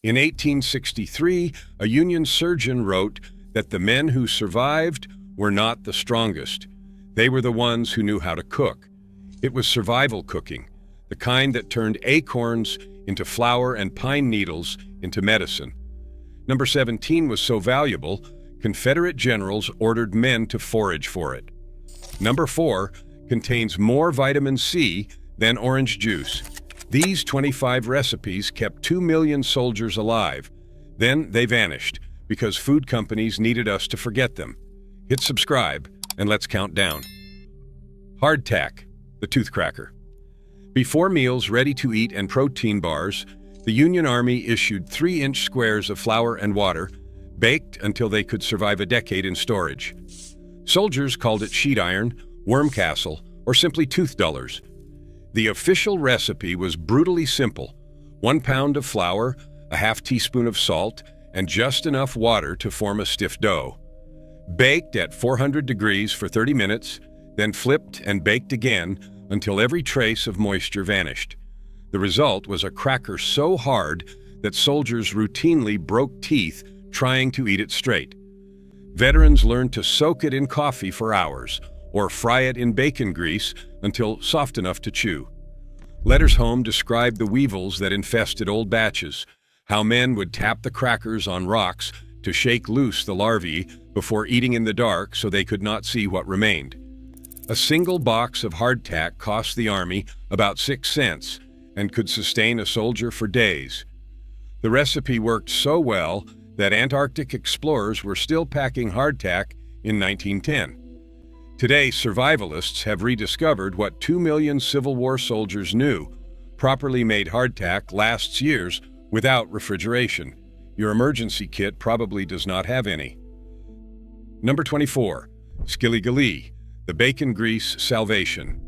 In 1863, a Union surgeon wrote that the men who survived were not the strongest. They were the ones who knew how to cook. It was survival cooking, the kind that turned acorns into flour and pine needles into medicine. Number 17 was so valuable, Confederate generals ordered men to forage for it. Number 4 contains more vitamin C than orange juice. These 25 recipes kept 2 million soldiers alive. Then they vanished because food companies needed us to forget them. Hit subscribe and let's count down. Hardtack, the tooth cracker. Before meals, ready-to-eat and protein bars, the Union Army issued 3-inch squares of flour and water, baked until they could survive a decade in storage. Soldiers called it sheet iron, worm castle, or simply tooth dullers. The official recipe was brutally simple: 1 pound of flour, a half teaspoon of salt, and just enough water to form a stiff dough. Baked at 400 degrees for 30 minutes, then flipped and baked again until every trace of moisture vanished. The result was a cracker so hard that soldiers routinely broke teeth trying to eat it straight. Veterans learned to soak it in coffee for hours, or fry it in bacon grease until soft enough to chew. Letters home described the weevils that infested old batches, how men would tap the crackers on rocks to shake loose the larvae before eating in the dark so they could not see what remained. A single box of hardtack cost the Army about 6 cents and could sustain a soldier for days. The recipe worked so well that Antarctic explorers were still packing hardtack in 1910. Today, survivalists have rediscovered what 2 million Civil War soldiers knew: properly made hardtack lasts years without refrigeration. Your emergency kit probably does not have any. Number 24, skilly-gilly, the bacon grease salvation.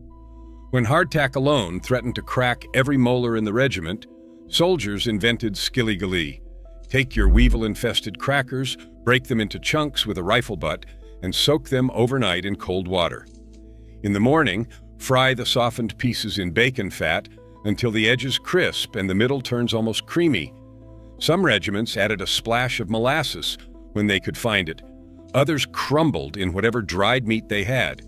When hardtack alone threatened to crack every molar in the regiment, soldiers invented skilly-gilly. Take your weevil-infested crackers, break them into chunks with a rifle butt, and soak them overnight in cold water. In the morning, fry the softened pieces in bacon fat until the edges crisp and the middle turns almost creamy. Some regiments added a splash of molasses when they could find it. Others crumbled in whatever dried meat they had.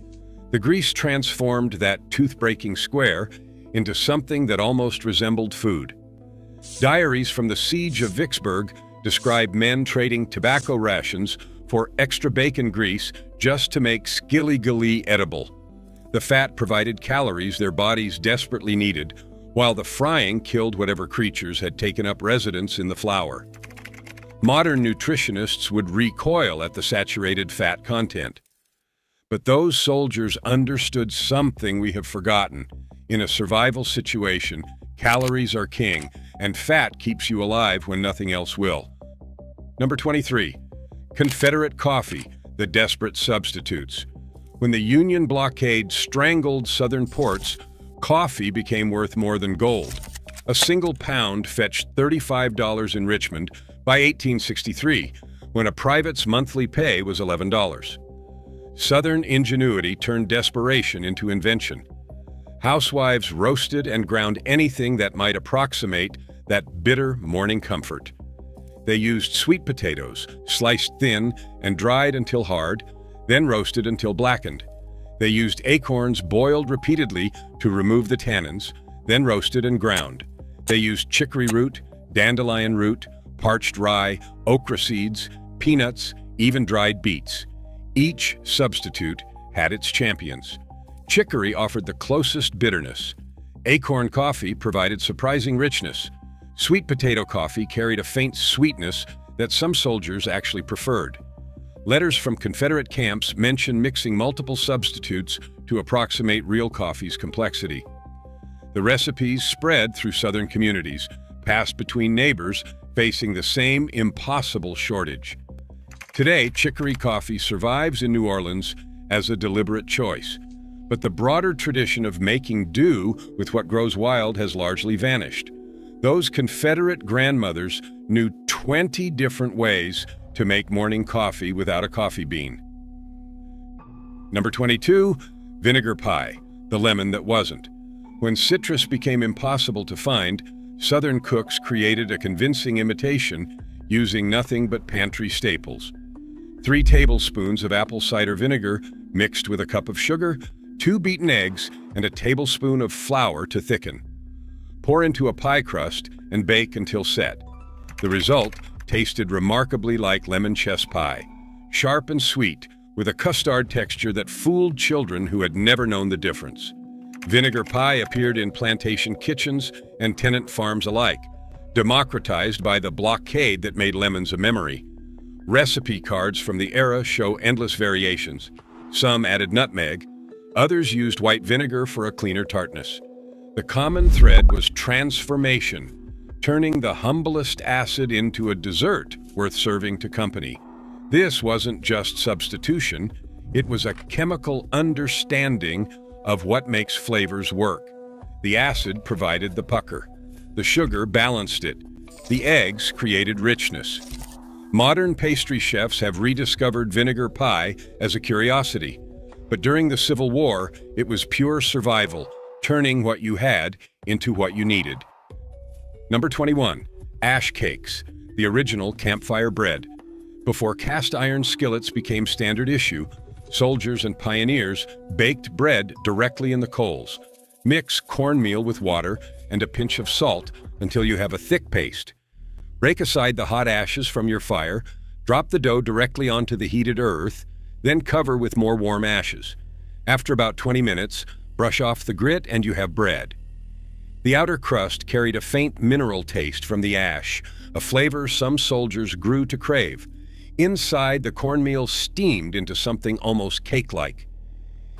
The grease transformed that tooth-breaking square into something that almost resembled food. Diaries from the Siege of Vicksburg describe men trading tobacco rations for extra bacon grease just to make skilly-gilly edible. The fat provided calories their bodies desperately needed, while the frying killed whatever creatures had taken up residence in the flour. Modern nutritionists would recoil at the saturated fat content. But those soldiers understood something we have forgotten. In a survival situation, calories are king, and fat keeps you alive when nothing else will. Number 23. Confederate coffee, the desperate substitutes. When the Union blockade strangled southern ports, coffee became worth more than gold. A single pound fetched $35 in Richmond by 1863, when a private's monthly pay was $11. Southern ingenuity turned desperation into invention. Housewives roasted and ground anything that might approximate that bitter morning comfort. They used sweet potatoes, sliced thin and dried until hard, then roasted until blackened. They used acorns boiled repeatedly to remove the tannins, then roasted and ground. They used chicory root, dandelion root, parched rye, okra seeds, peanuts, even dried beets. Each substitute had its champions. Chicory offered the closest bitterness. Acorn coffee provided surprising richness. Sweet potato coffee carried a faint sweetness that some soldiers actually preferred. Letters from Confederate camps mention mixing multiple substitutes to approximate real coffee's complexity. The recipes spread through Southern communities, passed between neighbors facing the same impossible shortage. Today, chicory coffee survives in New Orleans as a deliberate choice, but the broader tradition of making do with what grows wild has largely vanished. Those Confederate grandmothers knew 20 different ways to make morning coffee without a coffee bean. Number 22, vinegar pie, the lemon that wasn't. When citrus became impossible to find, Southern cooks created a convincing imitation using nothing but pantry staples. 3 tablespoons of apple cider vinegar mixed with a cup of sugar, 2 beaten eggs, and a tablespoon of flour to thicken. Pour into a pie crust and bake until set. The result tasted remarkably like lemon chess pie, sharp and sweet, with a custard texture that fooled children who had never known the difference. Vinegar pie appeared in plantation kitchens and tenant farms alike, democratized by the blockade that made lemons a memory. Recipe cards from the era show endless variations. Some added nutmeg, others used white vinegar for a cleaner tartness. The common thread was transformation, turning the humblest acid into a dessert worth serving to company. This wasn't just substitution, it was a chemical understanding of what makes flavors work. The acid provided the pucker. The sugar balanced it. The eggs created richness. Modern pastry chefs have rediscovered vinegar pie as a curiosity, but during the Civil War, it was pure survival, turning what you had into what you needed. Number 21. Ash cakes, the original campfire bread. Before cast iron skillets became standard issue, soldiers and pioneers baked bread directly in the coals. Mix cornmeal with water and a pinch of salt until you have a thick paste. Rake aside the hot ashes from your fire, drop the dough directly onto the heated earth, then cover with more warm ashes. After about 20 minutes, brush off the grit and you have bread. The outer crust carried a faint mineral taste from the ash, a flavor some soldiers grew to crave. Inside, the cornmeal steamed into something almost cake-like.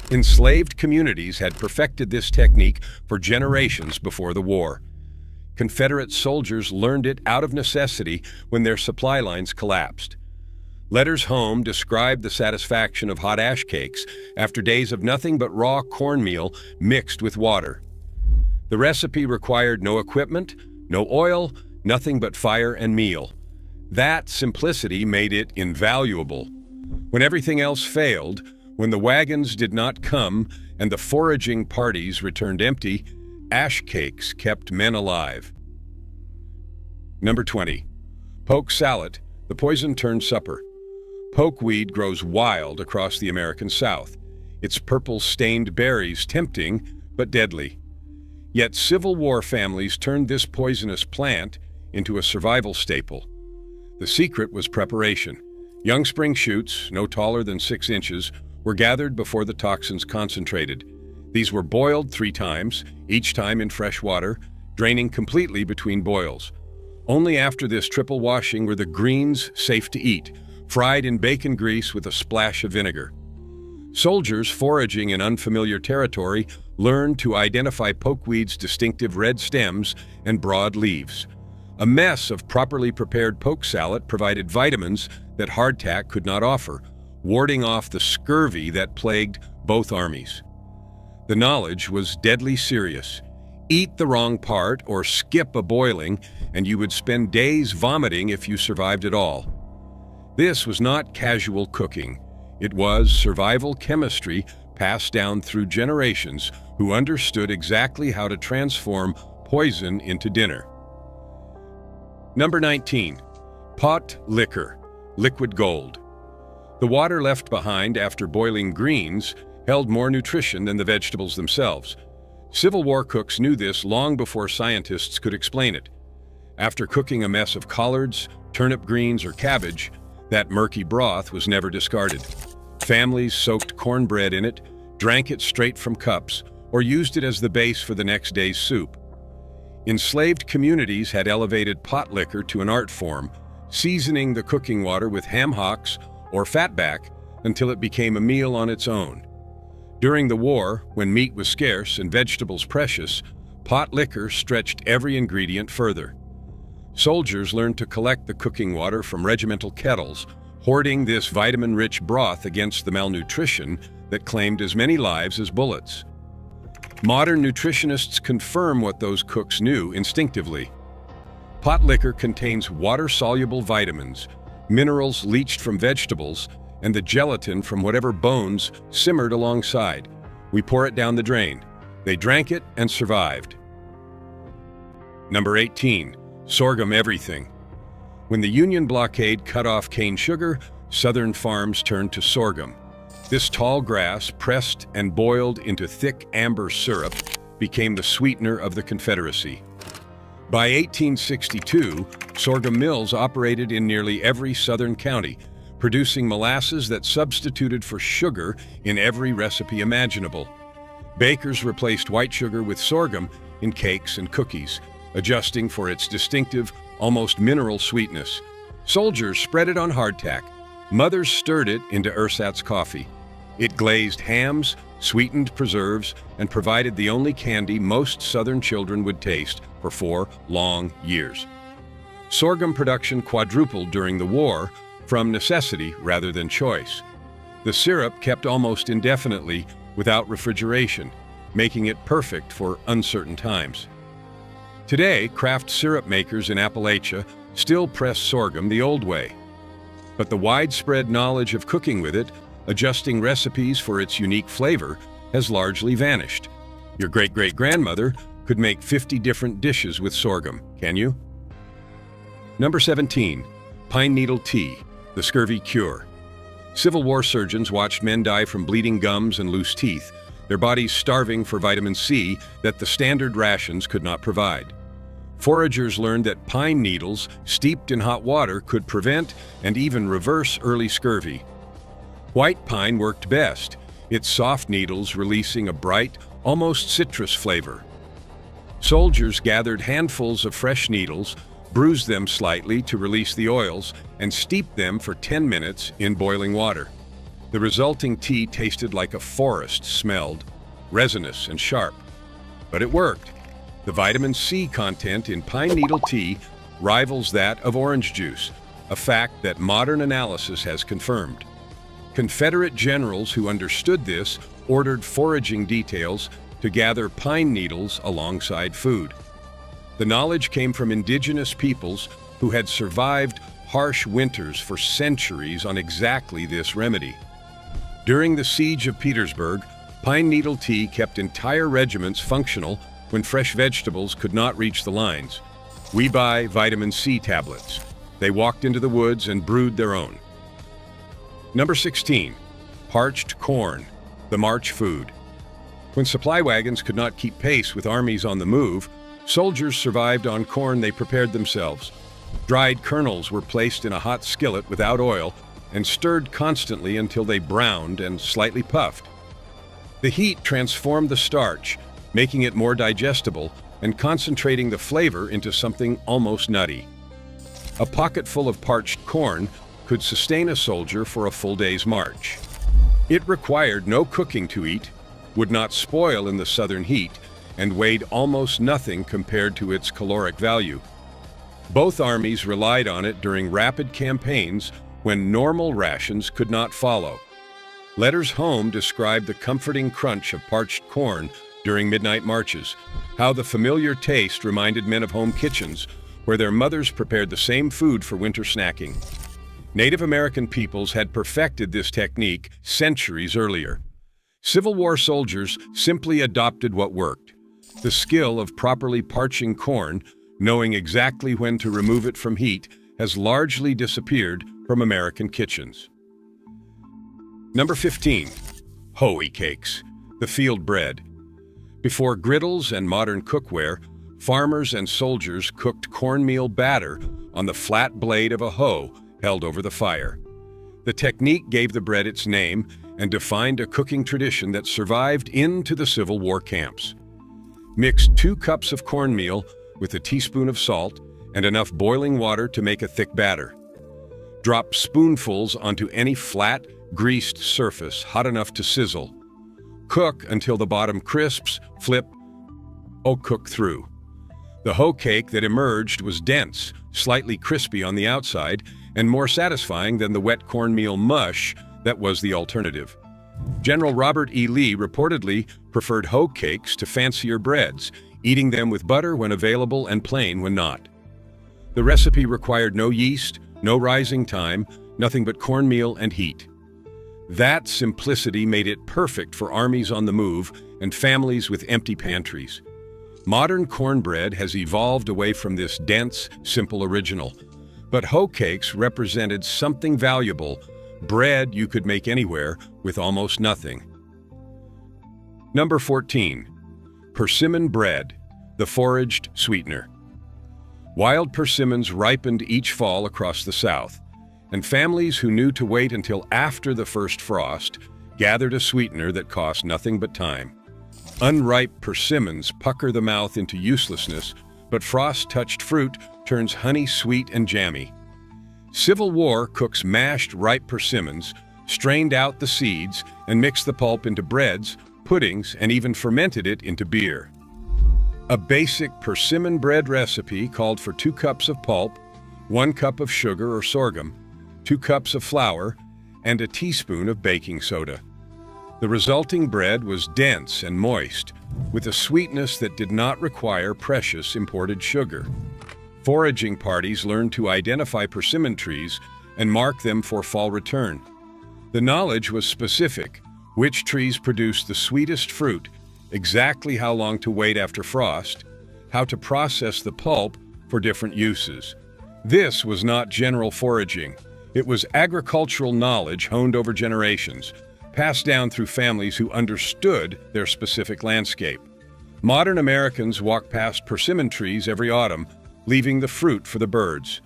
Enslaved communities had perfected this technique for generations before the war. Confederate soldiers learned it out of necessity when their supply lines collapsed. Letters home described the satisfaction of hot ash cakes after days of nothing but raw cornmeal mixed with water. The recipe required no equipment, no oil, nothing but fire and meal. That simplicity made it invaluable. When everything else failed, when the wagons did not come and the foraging parties returned empty, ash cakes kept men alive. Number 20. Poke salad, the poison-turned supper. Pokeweed grows wild across the American South, its purple-stained berries tempting but deadly. Yet Civil War families turned this poisonous plant into a survival staple. The secret was preparation. Young spring shoots, no taller than 6 inches, were gathered before the toxins concentrated. These were boiled 3 times, each time in fresh water, draining completely between boils. Only after this triple washing were the greens safe to eat, fried in bacon grease with a splash of vinegar. Soldiers foraging in unfamiliar territory learned to identify pokeweed's distinctive red stems and broad leaves. A mess of properly prepared poke salad provided vitamins that hardtack could not offer, warding off the scurvy that plagued both armies. The knowledge was deadly serious. Eat the wrong part or skip a boiling, and you would spend days vomiting if you survived at all. This was not casual cooking. It was survival chemistry passed down through generations who understood exactly how to transform poison into dinner. Number 19. Pot liquor, liquid gold. The water left behind after boiling greens held more nutrition than the vegetables themselves. Civil War cooks knew this long before scientists could explain it. After cooking a mess of collards, turnip greens, or cabbage, that murky broth was never discarded. Families soaked cornbread in it, drank it straight from cups, or used it as the base for the next day's soup. Enslaved communities had elevated pot liquor to an art form, seasoning the cooking water with ham hocks or fatback until it became a meal on its own. During the war, when meat was scarce and vegetables precious, pot liquor stretched every ingredient further. Soldiers learned to collect the cooking water from regimental kettles, hoarding this vitamin-rich broth against the malnutrition that claimed as many lives as bullets. Modern nutritionists confirm what those cooks knew instinctively. Pot liquor contains water-soluble vitamins, minerals leached from vegetables, and the gelatin from whatever bones simmered alongside. We pour it down the drain. They drank it and survived. Number 18. Sorghum everything. When the Union blockade cut off cane sugar, southern farms turned to sorghum. This tall grass, pressed and boiled into thick amber syrup, became the sweetener of the Confederacy. By 1862, sorghum mills operated in nearly every southern county, producing molasses that substituted for sugar in every recipe imaginable. Bakers replaced white sugar with sorghum in cakes and cookies, adjusting for its distinctive, almost mineral sweetness. Soldiers spread it on hardtack. Mothers stirred it into ersatz coffee. It glazed hams, sweetened preserves, and provided the only candy most Southern children would taste for 4 long years. Sorghum production quadrupled during the war from necessity rather than choice. The syrup kept almost indefinitely without refrigeration, making it perfect for uncertain times. Today, craft syrup makers in Appalachia still press sorghum the old way. But the widespread knowledge of cooking with it, adjusting recipes for its unique flavor, has largely vanished. Your great-great-grandmother could make 50 different dishes with sorghum, can you? Number 17. Pine needle tea, the scurvy cure. Civil War surgeons watched men die from bleeding gums and loose teeth, their bodies starving for vitamin C that the standard rations could not provide. Foragers learned that pine needles steeped in hot water could prevent and even reverse early scurvy. White pine worked best, its soft needles releasing a bright, almost citrus flavor. Soldiers gathered handfuls of fresh needles, bruised them slightly to release the oils, and steeped them for 10 minutes in boiling water. The resulting tea tasted like a forest smelled, resinous and sharp. But it worked. The vitamin C content in pine needle tea rivals that of orange juice, a fact that modern analysis has confirmed. Confederate generals who understood this ordered foraging details to gather pine needles alongside food. The knowledge came from indigenous peoples who had survived harsh winters for centuries on exactly this remedy. During the siege of Petersburg, pine needle tea kept entire regiments functional when fresh vegetables could not reach the lines. We buy vitamin C tablets. They walked into the woods and brewed their own. Number 16. Parched corn, the march food. When supply wagons could not keep pace with armies on the move, soldiers survived on corn they prepared themselves. Dried kernels were placed in a hot skillet without oil and stirred constantly until they browned and slightly puffed. The heat transformed the starch, making it more digestible and concentrating the flavor into something almost nutty. A pocketful of parched corn could sustain a soldier for a full day's march. It required no cooking to eat, would not spoil in the southern heat, and weighed almost nothing compared to its caloric value. Both armies relied on it during rapid campaigns when normal rations could not follow. Letters home described the comforting crunch of parched corn during midnight marches, how the familiar taste reminded men of home kitchens where their mothers prepared the same food for winter snacking. Native American peoples had perfected this technique centuries earlier. Civil War soldiers simply adopted what worked. The skill of properly parching corn, knowing exactly when to remove it from heat, has largely disappeared from American kitchens. Number 15. Hoey cakes, the field bread. Before griddles and modern cookware, farmers and soldiers cooked cornmeal batter on the flat blade of a hoe held over the fire. The technique gave the bread its name and defined a cooking tradition that survived into the Civil War camps. Mix 2 cups of cornmeal with a teaspoon of salt and enough boiling water to make a thick batter. Drop spoonfuls onto any flat, greased surface hot enough to sizzle. Cook until the bottom crisps, flip, or cook through. The hoe cake that emerged was dense, slightly crispy on the outside, and more satisfying than the wet cornmeal mush that was the alternative. General Robert E. Lee reportedly preferred hoe cakes to fancier breads, eating them with butter when available and plain when not. The recipe required no yeast, no rising time, nothing but cornmeal and heat. That simplicity made it perfect for armies on the move and families with empty pantries. Modern cornbread has evolved away from this dense, simple original. But hoe cakes represented something valuable, bread you could make anywhere with almost nothing. Number 14. Persimmon bread, the foraged sweetener. Wild persimmons ripened each fall across the South, and families who knew to wait until after the first frost gathered a sweetener that cost nothing but time. Unripe persimmons pucker the mouth into uselessness, but frost-touched fruit turns honey sweet and jammy. Civil War cooks mashed ripe persimmons, strained out the seeds, and mixed the pulp into breads, puddings, and even fermented it into beer. A basic persimmon bread recipe called for 2 cups of pulp, 1 cup of sugar or sorghum, 2 cups of flour, and a teaspoon of baking soda. The resulting bread was dense and moist, with a sweetness that did not require precious imported sugar. Foraging parties learned to identify persimmon trees and mark them for fall return. The knowledge was specific: which trees produced the sweetest fruit, exactly how long to wait after frost, how to process the pulp for different uses. This was not general foraging. It was agricultural knowledge honed over generations, passed down through families who understood their specific landscape. Modern Americans walk past persimmon trees every autumn, leaving the fruit for the birds.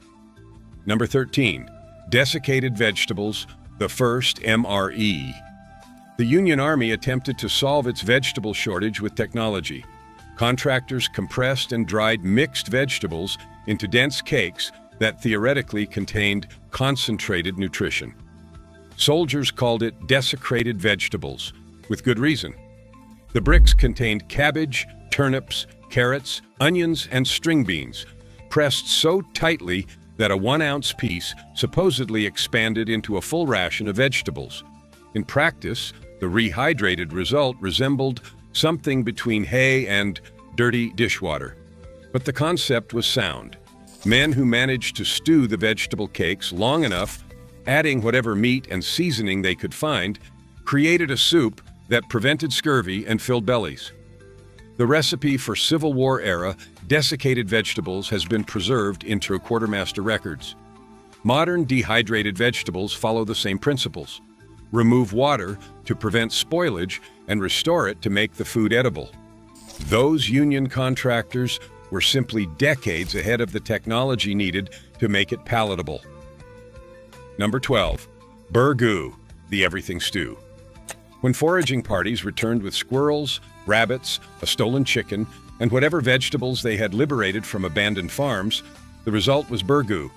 Number 13. Desiccated vegetables, the first MRE. The Union Army attempted to solve its vegetable shortage with technology. Contractors compressed and dried mixed vegetables into dense cakes that theoretically contained concentrated nutrition. Soldiers called it desecrated vegetables, with good reason. The bricks contained cabbage, turnips, carrots, onions, and string beans, pressed so tightly that a 1-ounce piece supposedly expanded into a full ration of vegetables. In practice, the rehydrated result resembled something between hay and dirty dishwater. But the concept was sound. Men who managed to stew the vegetable cakes long enough, adding whatever meat and seasoning they could find, created a soup that prevented scurvy and filled bellies. The recipe for Civil War-era desiccated vegetables has been preserved into quartermaster records. Modern dehydrated vegetables follow the same principles. Remove water to prevent spoilage and restore it to make the food edible. Those Union contractors were simply decades ahead of the technology needed to make it palatable. Number 12. Burgoo, the everything stew. When foraging parties returned with squirrels, rabbits, a stolen chicken, and whatever vegetables they had liberated from abandoned farms, the result was burgoo.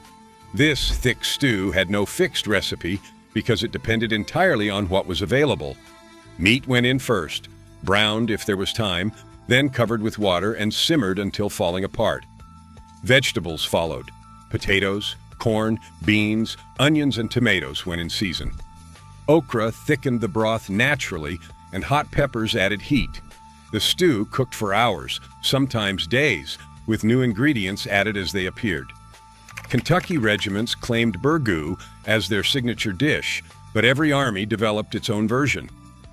This thick stew had no fixed recipe because it depended entirely on what was available. Meat went in first, browned if there was time, then covered with water and simmered until falling apart. Vegetables followed: potatoes, corn, beans, onions, and tomatoes when in season. Okra thickened the broth naturally, and hot peppers added heat. The stew cooked for hours, sometimes days, with new ingredients added as they appeared. Kentucky regiments claimed burgoo as their signature dish, but every army developed its own version.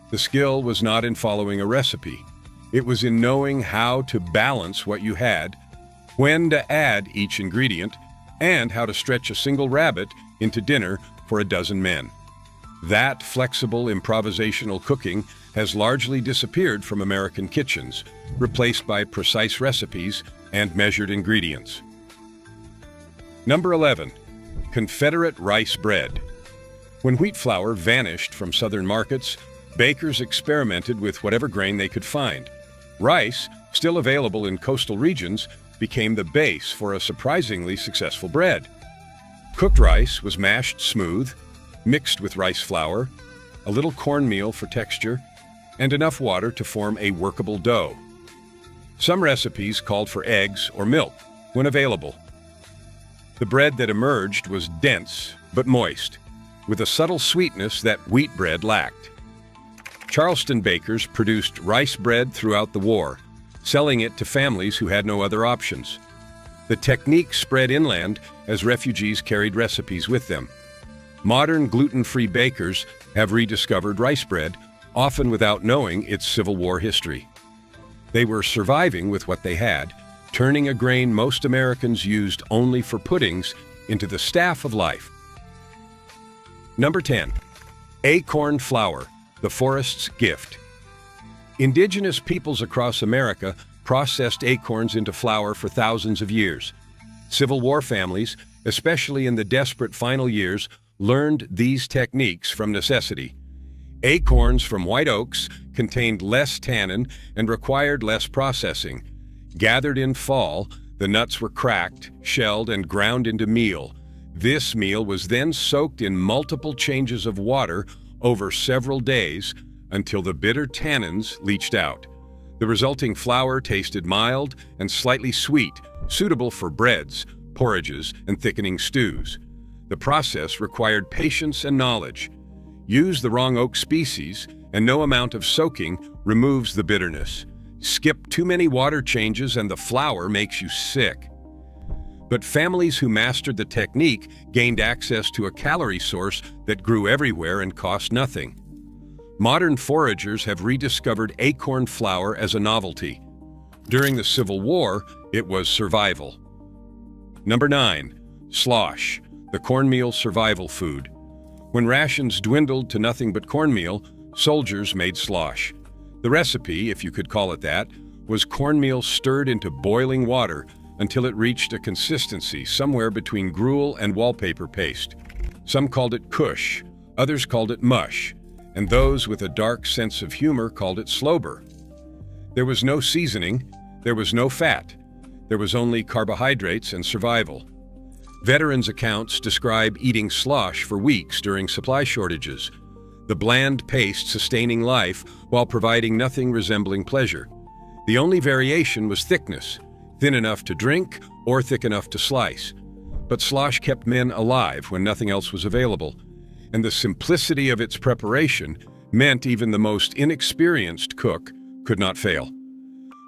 The skill was not in following a recipe. It was in knowing how to balance what you had, when to add each ingredient, and how to stretch a single rabbit into dinner for a dozen men. That flexible improvisational cooking has largely disappeared from American kitchens, replaced by precise recipes and measured ingredients. Number 11. Confederate rice bread. When wheat flour vanished from southern markets, bakers experimented with whatever grain they could find. Rice, still available in coastal regions, became the base for a surprisingly successful bread. Cooked rice was mashed smooth, mixed with rice flour, a little cornmeal for texture, and enough water to form a workable dough. Some recipes called for eggs or milk when available. The bread that emerged was dense but moist, with a subtle sweetness that wheat bread lacked. Charleston bakers produced rice bread throughout the war, selling it to families who had no other options. The technique spread inland as refugees carried recipes with them. Modern gluten-free bakers have rediscovered rice bread, often without knowing its Civil War history. They were surviving with what they had, turning a grain most Americans used only for puddings into the staff of life. Number 10. Acorn flour, the forest's gift. Indigenous peoples across America processed acorns into flour for thousands of years. Civil War families, especially in the desperate final years, learned these techniques from necessity. Acorns from white oaks contained less tannin and required less processing. Gathered in fall, the nuts were cracked, shelled, and ground into meal. This meal was then soaked in multiple changes of water over several days until the bitter tannins leached out. The resulting flour tasted mild and slightly sweet, suitable for breads, porridges, and thickening stews. The process required patience and knowledge. Use the wrong oak species, and no amount of soaking removes the bitterness. Skip too many water changes and the flour makes you sick. But families who mastered the technique gained access to a calorie source that grew everywhere and cost nothing. Modern foragers have rediscovered acorn flour as a novelty. During the Civil War, it was survival. Number 9. Slosh, the cornmeal survival food. When rations dwindled to nothing but cornmeal, soldiers made slosh. The recipe, if you could call it that, was cornmeal stirred into boiling water until it reached a consistency somewhere between gruel and wallpaper paste. Some called it kush, others called it mush, and those with a dark sense of humor called it slober. There was no seasoning, there was no fat, there was only carbohydrates and survival. Veterans' accounts describe eating slosh for weeks during supply shortages, the bland paste sustaining life while providing nothing resembling pleasure. The only variation was thickness, thin enough to drink or thick enough to slice. But slosh kept men alive when nothing else was available, and the simplicity of its preparation meant even the most inexperienced cook could not fail.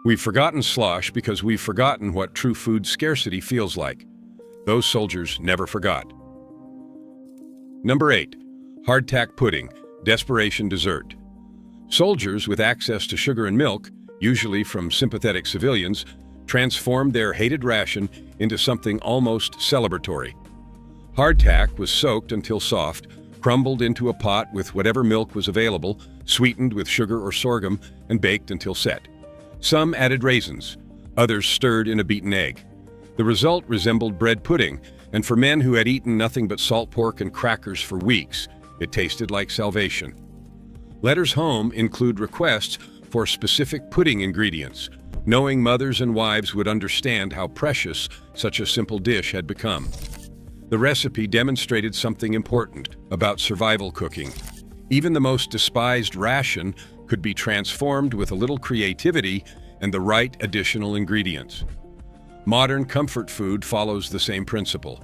We've forgotten slosh because we've forgotten what true food scarcity feels like. Those soldiers never forgot. Number 8. Hardtack pudding, desperation dessert. Soldiers with access to sugar and milk, usually from sympathetic civilians, transformed their hated ration into something almost celebratory. Hardtack was soaked until soft, crumbled into a pot with whatever milk was available, sweetened with sugar or sorghum, and baked until set. Some added raisins, others stirred in a beaten egg. The result resembled bread pudding, and for men who had eaten nothing but salt pork and crackers for weeks, it tasted like salvation. Letters home include requests for specific pudding ingredients, knowing mothers and wives would understand how precious such a simple dish had become. The recipe demonstrated something important about survival cooking. Even the most despised ration could be transformed with a little creativity and the right additional ingredients. Modern comfort food follows the same principle.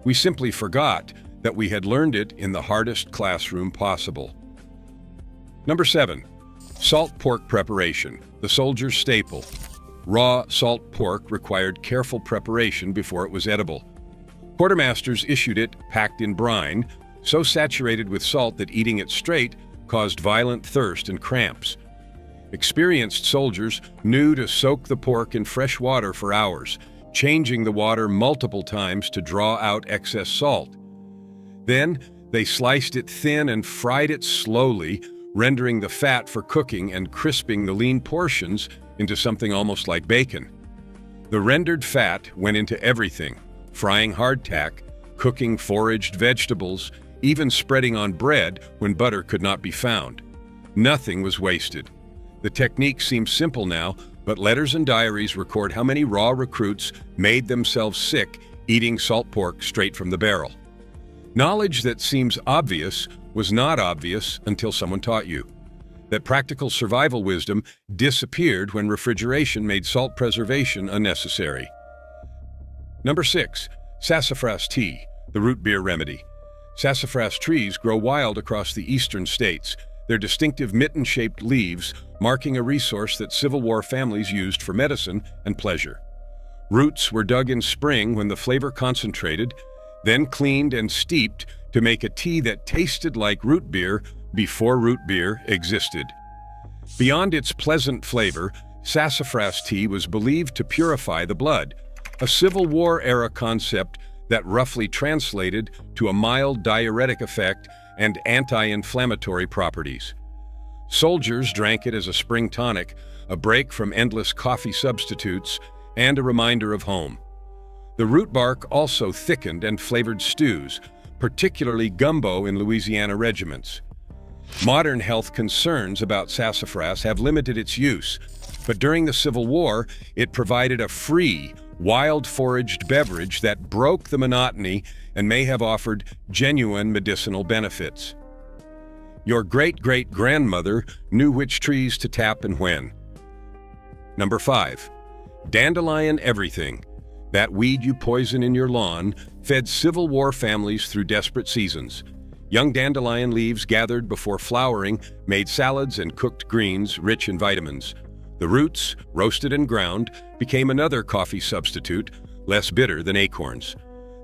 We simply forgot that we had learned it in the hardest classroom possible. Number 7. Salt pork preparation, the soldier's staple. Raw salt pork required careful preparation before it was edible. Quartermasters issued it packed in brine, so saturated with salt that eating it straight caused violent thirst and cramps. Experienced soldiers knew to soak the pork in fresh water for hours, changing the water multiple times to draw out excess salt. Then they sliced it thin and fried it slowly, rendering the fat for cooking and crisping the lean portions into something almost like bacon. The rendered fat went into everything, frying hardtack, cooking foraged vegetables, even spreading on bread when butter could not be found. Nothing was wasted. The technique seems simple now, but letters and diaries record how many raw recruits made themselves sick eating salt pork straight from the barrel. Knowledge that seems obvious was not obvious until someone taught you. That practical survival wisdom disappeared when refrigeration made salt preservation unnecessary. Number 6. Sassafras tea, the root beer remedy. Sassafras trees grow wild across the eastern states, their distinctive mitten-shaped leaves marking a resource that Civil War families used for medicine and pleasure. Roots were dug in spring when the flavor concentrated, then cleaned and steeped to make a tea that tasted like root beer before root beer existed. Beyond its pleasant flavor, Sassafras tea was believed to purify the blood, a Civil War-era concept that roughly translated to a mild diuretic effect and anti-inflammatory properties. Soldiers drank it as a spring tonic, a break from endless coffee substitutes, and a reminder of home. The root bark also thickened and flavored stews, particularly gumbo in Louisiana regiments. Modern health concerns about sassafras have limited its use, but during the Civil War, it provided a free, wild-foraged beverage that broke the monotony and may have offered genuine medicinal benefits. Your great-great-grandmother knew which trees to tap and when. Number 5. Dandelion everything. That weed you poison in your lawn fed Civil War families through desperate seasons. Young dandelion leaves gathered before flowering made salads and cooked greens rich in vitamins. The roots, roasted and ground, became another coffee substitute, less bitter than acorns.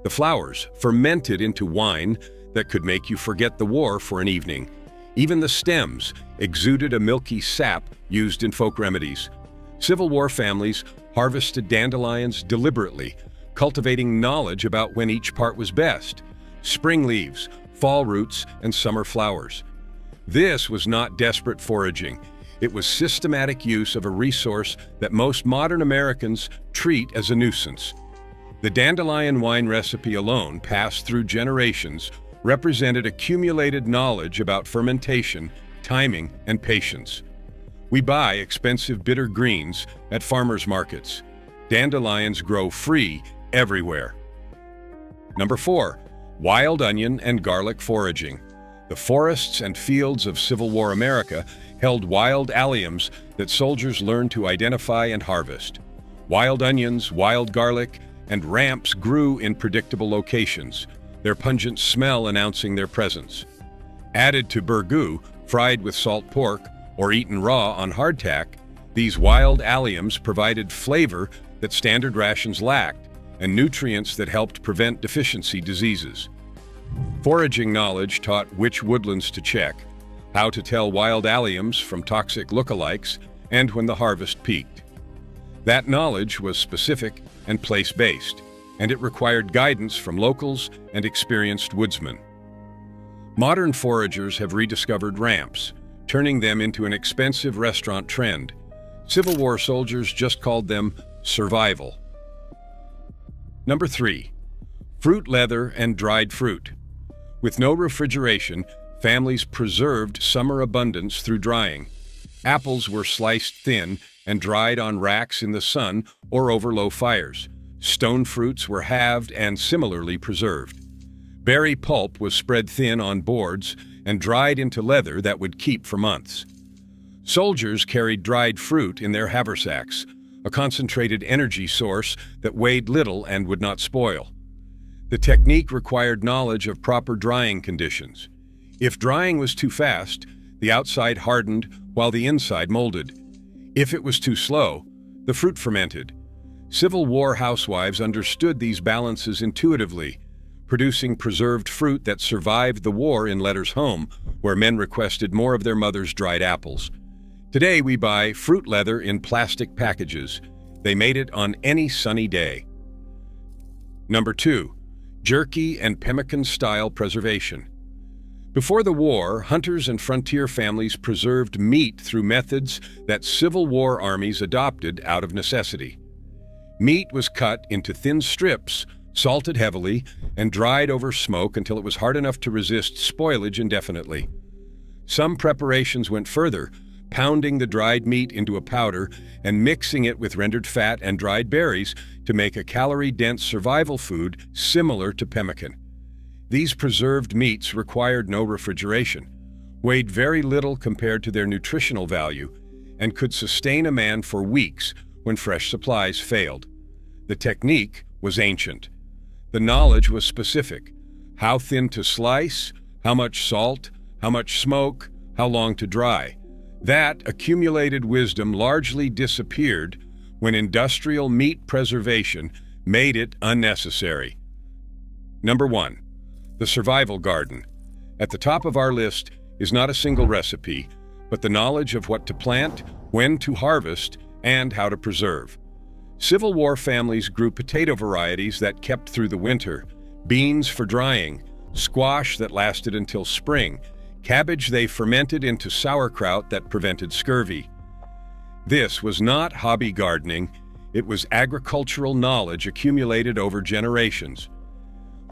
The flowers fermented into wine that could make you forget the war for an evening. Even the stems exuded a milky sap used in folk remedies. Civil War families harvested dandelions deliberately, cultivating knowledge about when each part was best: spring leaves, fall roots, and summer flowers. This was not desperate foraging. It was systematic use of a resource that most modern Americans treat as a nuisance. The dandelion wine recipe alone, passed through generations, represented accumulated knowledge about fermentation, timing, and patience. We buy expensive bitter greens at farmers markets. Dandelions grow free everywhere. Number 4. Wild onion and garlic foraging. The forests and fields of Civil War America held wild alliums that soldiers learned to identify and harvest. Wild onions, wild garlic, and ramps grew in predictable locations, their pungent smell announcing their presence. Added to burgoo, fried with salt pork, or eaten raw on hardtack, these wild alliums provided flavor that standard rations lacked and nutrients that helped prevent deficiency diseases. Foraging knowledge taught which woodlands to check, how to tell wild alliums from toxic lookalikes, and when the harvest peaked. That knowledge was specific and place-based, and it required guidance from locals and experienced woodsmen. Modern foragers have rediscovered ramps, turning them into an expensive restaurant trend. Civil War soldiers just called them survival. Number 3. Fruit leather and dried fruit. With no refrigeration, families preserved summer abundance through drying. Apples were sliced thin and dried on racks in the sun or over low fires. Stone fruits were halved and similarly preserved. Berry pulp was spread thin on boards and dried into leather that would keep for months. Soldiers carried dried fruit in their haversacks, a concentrated energy source that weighed little and would not spoil. The technique required knowledge of proper drying conditions. If drying was too fast, the outside hardened while the inside molded. If it was too slow, the fruit fermented. Civil War housewives understood these balances intuitively, producing preserved fruit that survived the war in letters home, where men requested more of their mother's dried apples. Today we buy fruit leather in plastic packages. They made it on any sunny day. Number 2. Jerky and pemmican-style preservation. Before the war, hunters and frontier families preserved meat through methods that Civil War armies adopted out of necessity. Meat was cut into thin strips, salted heavily, and dried over smoke until it was hard enough to resist spoilage indefinitely. Some preparations went further, pounding the dried meat into a powder and mixing it with rendered fat and dried berries to make a calorie-dense survival food similar to pemmican. These preserved meats required no refrigeration, weighed very little compared to their nutritional value, and could sustain a man for weeks when fresh supplies failed. The technique was ancient. The knowledge was specific: how thin to slice, how much salt, how much smoke, how long to dry. That accumulated wisdom largely disappeared when industrial meat preservation made it unnecessary. Number 1. The survival garden. At the top of our list is not a single recipe, but the knowledge of what to plant, when to harvest, and how to preserve. Civil War families grew potato varieties that kept through the winter, beans for drying, squash that lasted until spring, cabbage they fermented into sauerkraut that prevented scurvy. This was not hobby gardening, it was agricultural knowledge accumulated over generations.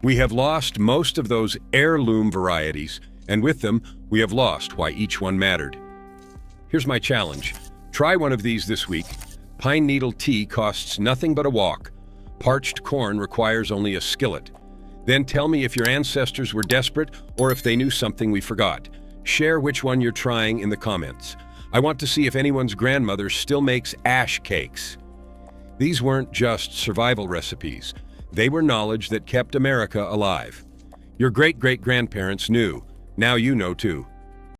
We have lost most of those heirloom varieties, and with them, we have lost why each one mattered. Here's my challenge. Try one of these this week. Pine needle tea costs nothing but a walk. Parched corn requires only a skillet. Then tell me if your ancestors were desperate or if they knew something we forgot. Share which one you're trying in the comments. I want to see if anyone's grandmother still makes ash cakes. These weren't just survival recipes. They were knowledge that kept America alive. Your great-great-grandparents knew. Now you know too.